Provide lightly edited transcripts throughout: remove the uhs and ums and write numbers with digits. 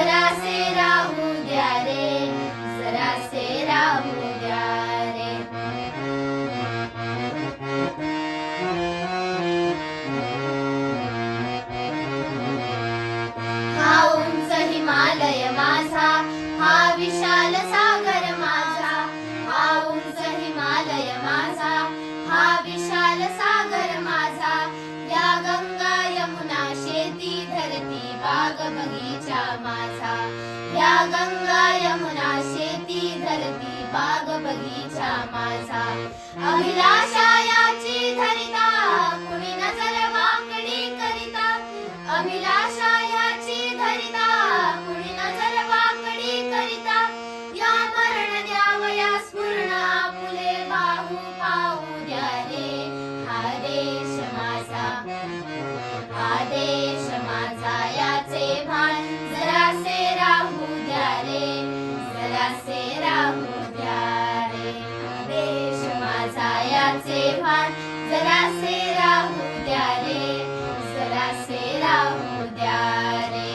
जरासे राहू द्या रे, जरासे राहू द्या रे. हा उंच हिमालय माझा, हा विशाल सागर माझा. हा उंच हिमालय माझा, हा विशाल सागर माझा. या गंगा यमुना शेती धरती बाग बगीचा माझा. या गंगा यमुना शेती धरती बाग बगीचा माझा. अभिलाषा याची धरिता कुणी नजर वाकडी करिता. अभिलाषा याची धरिता कुणी नजर वाकडी करिता. या मरण द्यावया स्फुरण आपुले बाहू पाहू द्या रे. हा देश माझा, हा देश माझा याचे भान जरासे राहू द्या रे, जरासे राहू द्या रे. देश माझा याचे भान जरासे राहू द्या रे, जरासे राहू द्या रे.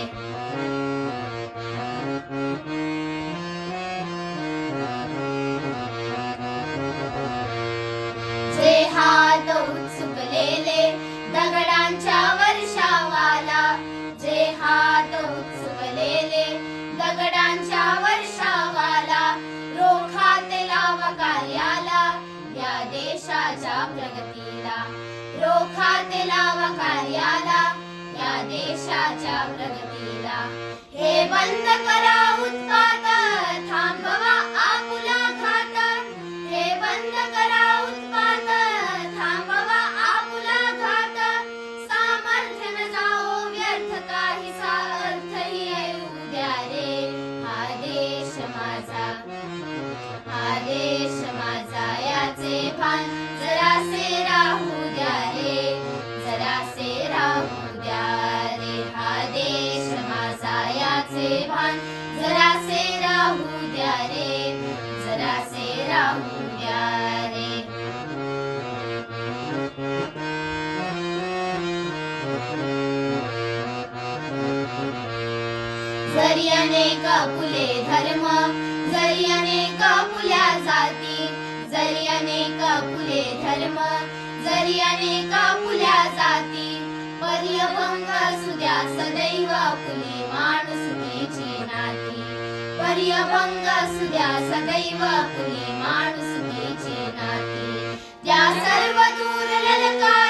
जे हात उत्सुकलेले दगडांच्या वर्षावाला. जे हात उत्सुकलेले दगडांच्या वर्षावाला. रोखाते लावा कार्याला या देशाच्या प्रगतीला. रोखाते लावा कार्याला या देशाच्या प्रगतीला. हे बंद करा उत्पात, थांबवा आपुला घात. हे बंद करा उत्पात, थांबवा आपुला घात. सामर्थ्य न जाओ व्यर्थ, काहीसा अर्थही येऊ द्या रे. हा देश माझा, हा देश माझा याचे भान जरासे राहू द्या रे, जरासे राहू द्या रे. हा देश माझा याचे भान जरासे राहू द्या रे, जरासे राहू द्या रे. जरी अनेक फुले धर्म, जरी अनेक फुल्या जाती. जरी अनेक फुले धर्म, जरी अनेक फुल्या जाती. पर्यभंग सुद्या सदैव फुले माणुसकीची नाती. पर्यभंग सुद्या सदैव फुले माणुसकीची नाती. त्या सर्व दूर ललकार